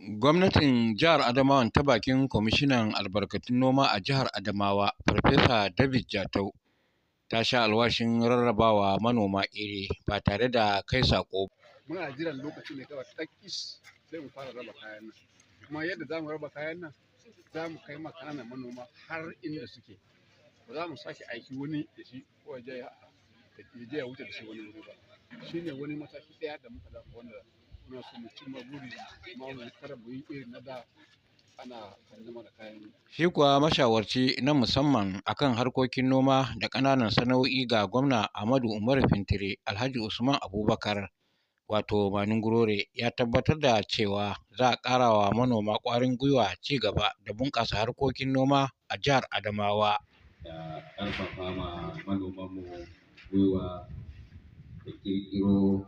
Gwamnatin Jihar Adamawan ta bakin Kwamishinan Albarkatun Noma a Jihar Adamawa, Farfesa David Jatau, ta sha alwashin rarrabawa manoma iri ba tare da kai saƙo. Muna jiran lokaci ne kawai takis sai mu fara raba kayan nan. Kuma yadda za mu raba kayan nan, za mu kai ma ƙananan manoma har inda suke. Ba za mu sake aiki wani da shi ko ya je ya wuce da shi wani wuri ba. Shi ne wani mataki ɗaya da muka zaɓa wanda muna so mu cimma buri ma mu kada mu yi irin na da ana zama da kayan. Shi kuwa mashawarci na musamman akan harkokin noma da ƙananan sana'o'i ga gwamna Ahmadu Umaru Fintiri, Alhaji Usman Abubakar wato Manin Gurore, ya tabbatar da cewa za a ƙara wa manoma ƙwarin gwiwa ci gaba da bunƙasa harkokin noma a jihar Adamawa. Da ƙarfafa ma manomanmu gwiwa da ƙirƙiro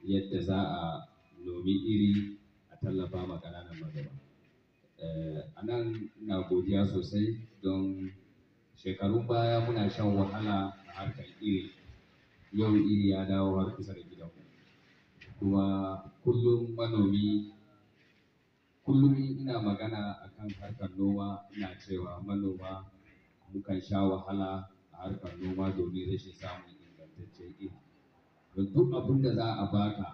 yadda za a nomi iri a tallafa ma ƙananan manoma. A nan ina godiya sosai don shekarun baya muna shan wahala a harkar iri. Yau iri ya dawo har kusa da gidanmu. Kuma kullum ina magana akan harkar noma, ina cewa manoma mukan sha wahala a harkar noma domin rashin samun ingantaccen iri. Don duk abin da za a baka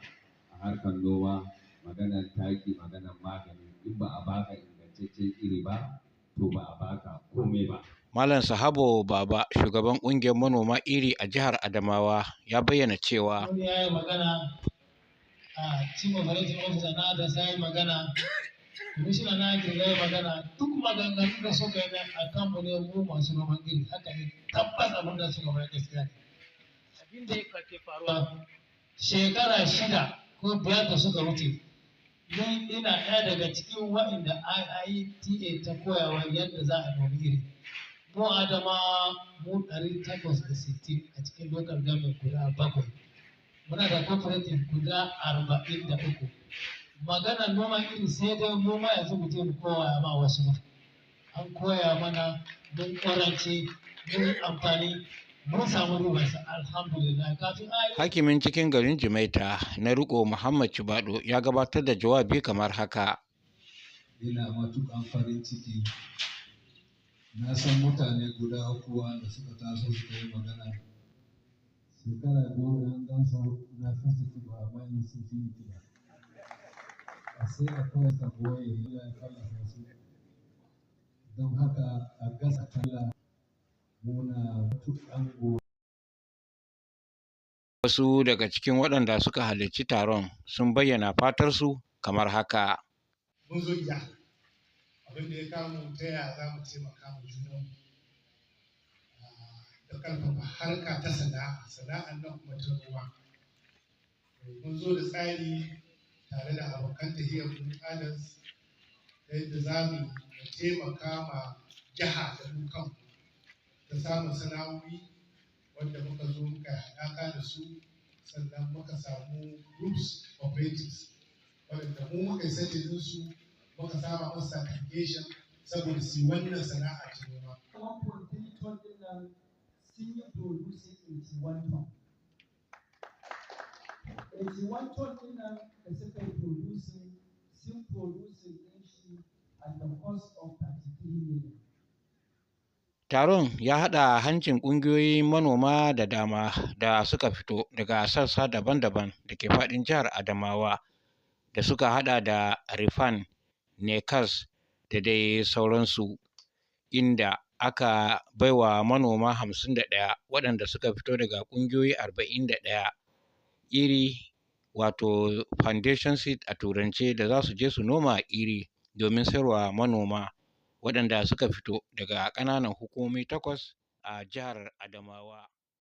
a harkar noma, maganar taki, maganar magani, in ba a baka ingantaccen iri ba, to ba a baka komai ba. Malam Sahabo Baba, shugaban ƙungiyar manoma iri a jihar Adamawa, ya bayyana cewa wani ya yi magana a cikin operating officer na da sai magana, commissioner na ya yi magana, duk maganganun da suka yi a kan mu ne mu masu noman iri, haka ne tabbas abin da suka faɗa gaskiya ne. Abin da ke faruwa shekara 6 ko 5 da suka wuce, ni ina ɗaya daga cikin waɗanda IITA ta koyawa yadda za a nomi iri. Mu Adamawa mu 860 a cikin local government guda 7. Muna da cooperative guda 43. Maganar noma iri sai dai mu ma yanzu mu je mu koya ma wasu. An koya mana mun ƙwarance, mun amfani, mun samu ribarsa alhamdulillah. Hakimin cikin garin Jimaita na Riko Muhammad Cibado ya gabatar da jawabi kamar haka. Ina matuƙan farin ciki. Na san mutane guda 3 wanda suka taso suka yi magana. Shekara 10 an gansu na fasa kiba amma ni sun fi kiba. A sai a kawai sabuwai ya fallasa su. Don haka a gasa talla muna matuƙan go. Wasu daga cikin waɗanda suka halarci taron sun bayyana fatarsu kamar haka. Mun zo gida, abin da ya kawo ta yaya za mu taimaka mu junanmu da ƙarfafa harka ta sana'an nan kuma ta noma. Mun zo da tsari tare da abokan tahiyar mu others ta yadda za mu taimaka ma jiha da mu kanmu ta samun sana'o'i wanda muka zo muka haɗaka da su, sannan muka samu groups cooperatives wanda mu muka yi setting su muka sama musu certification saboda su yi wannan sana'a ta noma. 1.3 ton ɗin nan sun yi producing 81 ton. 81 ton ɗin nan da suka yi producing sun producing ɗin shi at the cost of 33 million. Taron ya haɗa hancin ƙungiyoyin manoma da dama da suka fito daga sassa daban-daban da ke faɗin jihar Adamawa da suka haɗa da Rifan, Nekas da dai sauransu, inda aka baiwa manoma 51 waɗanda suka fito daga ƙungiyoyi 41 iri wato foundation seed a turance da za su je su noma iri domin sayarwa manoma waɗanda suka fito daga ƙananan hukumomi 8 a jihar Adamawa.